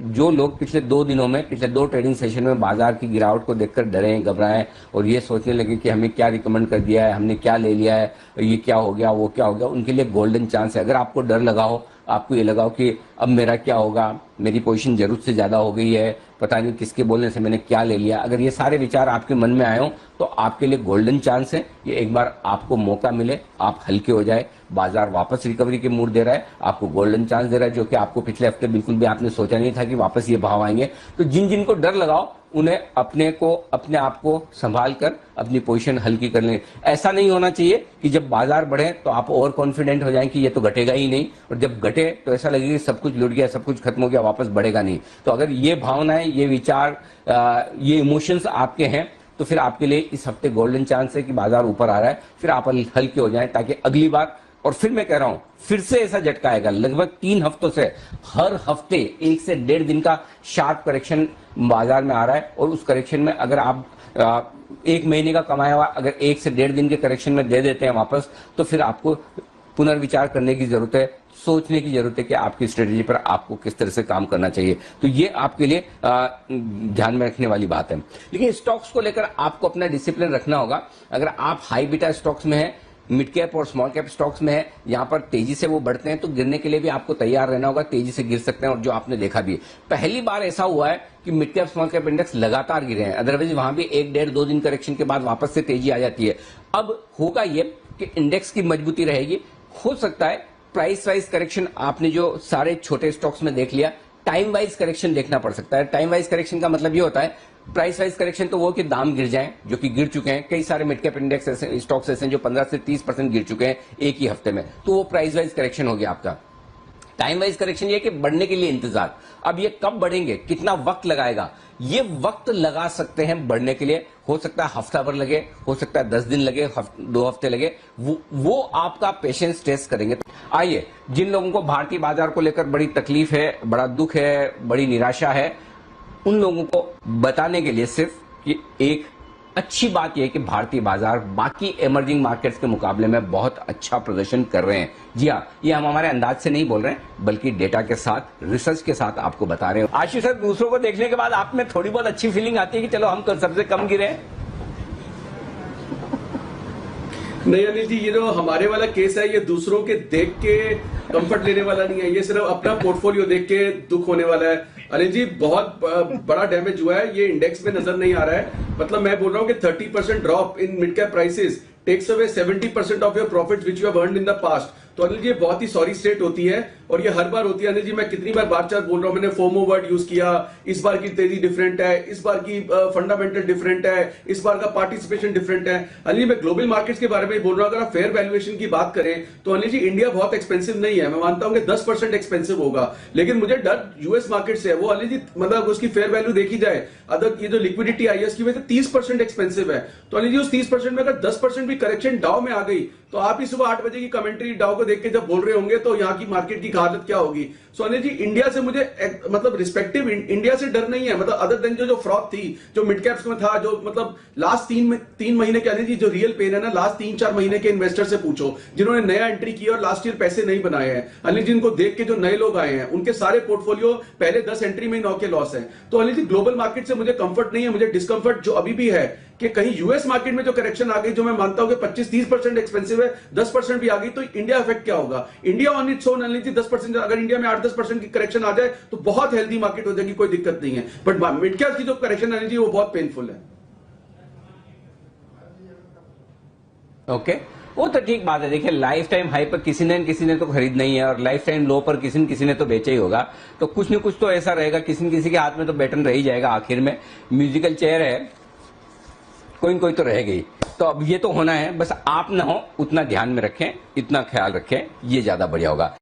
जो लोग पिछले 2 दिनों में, पिछले 2 ट्रेडिंग सेशन में बाजार की गिरावट को देखकर डरे, घबराए और ये सोचने लगे कि हमें क्या रिकमेंड कर दिया है, हमने क्या ले लिया है, ये क्या हो गया, वो क्या हो गया, उनके लिए गोल्डन चांस है। अगर आपको डर लगा हो, आपको ये लगा हो कि अब मेरा क्या होगा, मेरी पोजीशन जरूरत से ज्यादा हो गई है, पता नहीं किसके बोलने से मैंने क्या ले लिया, अगर ये सारे विचार आपके मन में आए हो तो आपके लिए गोल्डन चांस है। ये एक बार आपको मौका मिले, आप हल्के हो जाए, बाजार वापस रिकवरी के मूड दे रहा है, आपको गोल्डन चांस दे रहा है, जो कि आपको पिछले हफ्ते बिल्कुल भी आपने सोचा नहीं था कि वापस ये भाव आएंगे। तो जिन जिन को डर लगाओ, उन्हें अपने आप को संभाल कर अपनी पोजीशन हल्की कर लें। ऐसा नहीं होना चाहिए कि जब बाजार बढ़े तो आप ओवर कॉन्फिडेंट हो जाएं कि ये तो घटेगा ही नहीं, और जब घटे तो ऐसा लगेगा कि सब कुछ लुट गया, सब कुछ खत्म हो गया, वापस बढ़ेगा नहीं। तो अगर ये भावनाएं, ये विचार, ये इमोशंस आपके हैं, तो फिर आपके लिए इस हफ्ते गोल्डन चांस है कि बाजार ऊपर आ रहा है, फिर आप हल्के हो जाएं, ताकि अगली बार, और फिर मैं कह रहा हूं, फिर से ऐसा झटका आएगा। लगभग 3 हफ्तों से हर हफ्ते 1 से 1.5 दिन का शार्प करेक्शन बाजार में आ रहा है, और उस करेक्शन में अगर आप 1 महीने का कमाया हुआ अगर 1 से 1.5 दिन के करेक्शन में दे देते हैं वापस, तो फिर आपको पुनर्विचार करने की जरूरत है, सोचने की जरूरत है कि आपकी स्ट्रेटेजी पर आपको किस तरह से काम करना चाहिए। तो ये आपके लिए ध्यान में रखने वाली बात है। लेकिन स्टॉक्स को लेकर आपको अपना डिसिप्लिन रखना होगा। अगर आप हाई बीटा स्टॉक्स में है, मिड कैप और स्मॉल कैप स्टॉक्स में है, यहाँ पर तेजी से वो बढ़ते हैं, तो गिरने के लिए भी आपको तैयार रहना होगा, तेजी से गिर सकते हैं। और जो आपने देखा भी, पहली बार ऐसा हुआ है कि mid cap small cap index लगातार गिरे हैं, अदरवाइज वहां भी 1, 1.5, 2 दिन करेक्शन के बाद वापस से तेजी आ जाती है। अब होगा ये कि इंडेक्स की मजबूती रहेगी। हो सकता है प्राइस वाइज करेक्शन आपने जो सारे छोटे स्टॉक्स में देख लिया, टाइम वाइज करेक्शन देखना पड़ सकता है। टाइम वाइज करेक्शन का मतलब ये होता है, प्राइस वाइज करेक्शन तो वो कि दाम गिर जाएं, जो कि गिर चुके हैं। कई सारे मिड कैप इंडेक्स ऐसे, स्टॉक्स ऐसे जो 15 से 30% गिर चुके हैं एक ही हफ्ते में, तो वो प्राइस वाइज करेक्शन हो गया आपका। टाइम वाइज करेक्शन ये कि बढ़ने के लिए इंतजार। अब ये कब बढ़ेंगे, कितना वक्त लगाएगा, ये वक्त लगा सकते हैं बढ़ने के लिए। हो सकता है हफ्ता भर लगे, हो सकता है 10 दिन लगे, 2 हफ्ते लगे, वो आपका पेशेंस टेस्ट करेंगे। आइए, जिन लोगों को भारतीय बाजार को लेकर बड़ी तकलीफ है, बड़ा दुख है, बड़ी निराशा है, उन लोगों को बताने के लिए सिर्फ कि एक अच्छी बात यह है कि भारतीय बाजार बाकी इमर्जिंग मार्केट्स के मुकाबले में बहुत अच्छा प्रदर्शन कर रहे हैं। जी हाँ, ये हम हमारे अंदाज से नहीं बोल रहे हैं, बल्कि डेटा के साथ, रिसर्च के साथ आपको बता रहे हैं। आशीष सर, दूसरों को देखने के बाद आप में थोड़ी बहुत अच्छी फीलिंग आती है कि चलो हम सबसे कम गिरे? नहीं अनिल जी, ये जो हमारे वाला केस है, ये दूसरों के देख के कंफर्ट लेने वाला नहीं है, ये सिर्फ अपना पोर्टफोलियो देख के दुख होने वाला है। अनिल जी, बहुत बड़ा डैमेज हुआ है, ये इंडेक्स में नजर नहीं आ रहा है। मतलब मैं बोल रहा हूँ कि 30% drop in mid cap prices takes away 70% of your profits which you have earned in the past. तो अनिल जी, ये बहुत ही सॉरी स्टेट होती है, और ये हर बार होती है। अनिल जी, मैं कितनी बार चार बोल रहा हूं, मैंने फोमो वर्ड यूज किया, इस बार की तेजी डिफरेंट है, इस बार की फंडामेंटल डिफरेंट है, इस बार का पार्टिसिपेशन डिफरेंट है। अनिल जी, मैं ग्लोबल मार्केट्स के बारे में बोल रहा हूं, अगर आप फेयर वैल्यूएशन की बात करें तो अनिल जी, इंडिया बहुत एक्सपेंसिव नहीं है। मैं मानता हूं कि 10% एक्सपेंसिव होगा, लेकिन मुझे डर यूएस मार्केट से है। वो अनिल जी, मतलब उसकी फेयर वैल्यू देखी जाए, अदर ये जो लिक्विडिटी आई है उसकी वजह से 30% एक्सपेंसिव है। तो अनिल जी, उस 30% में अगर 10% भी करेक्शन डाउ में आ गई, तो आप ही सुबह 8 बजे की कमेंट्री डाउ को देख के जब बोल रहे होंगे तो यहाँ की मार्केट की हालत क्या होगी। सो अनिल जी, इंडिया से मुझे मतलब रिस्पेक्टिव इंडिया से डर नहीं है। मतलब अदर देन जो फ्रॉड थी, जो मिड कैप्स में था, जो मतलब लास्ट 3 महीने के, अनिल जी जो रियल पेन है ना, लास्ट 3-4 महीने के इन्वेस्टर से पूछो जिन्होंने नया एंट्री किया और लास्ट ईयर पैसे नहीं बनाए हैं। अनिल जी, इनको देख के जो नए लोग आए हैं, उनके सारे पोर्टफोलियो पहले 10 एंट्री में 9 के लॉस है। तो अनिल जी, ग्लोबल मार्केट से मुझे कंफर्ट नहीं है। मुझे डिस्कंफर्ट जो अभी भी है कि कहीं यूएस मार्केट में जो करेक्शन आ गई, जो मैं मानता हूं कि 25-30% एक्सपेंसिव है, 10% भी आ गई, तो इंडिया इफेक्ट क्या होगा? India on its own Anil ji 10%, अगर इंडिया में 8-10% की करेक्शन आ जाए तो बहुत हेल्दी मार्केट हो जाएगी, कोई दिक्कत नहीं है। बट मिड कैप की जो करेक्शन अनिल जी, वो बहुत पेनफुल है। ओके, वो तो ठीक बात है। देखिए, लाइफ टाइम हाई पर किसी ने तो खरीदना ही है, और लाइफ टाइम लो पर किसी ने तो बेचा ही होगा। तो कुछ न कुछ तो ऐसा रहेगा, किसी न किसी के हाथ में तो बैटन रह ही जाएगा। आखिर में म्यूजिकल चेयर है, कोई न कोई तो रहेगा ही। तो अब ये तो होना है, बस आप ना हो उतना ध्यान में रखें, इतना ख्याल रखें, ये ज्यादा बढ़िया होगा।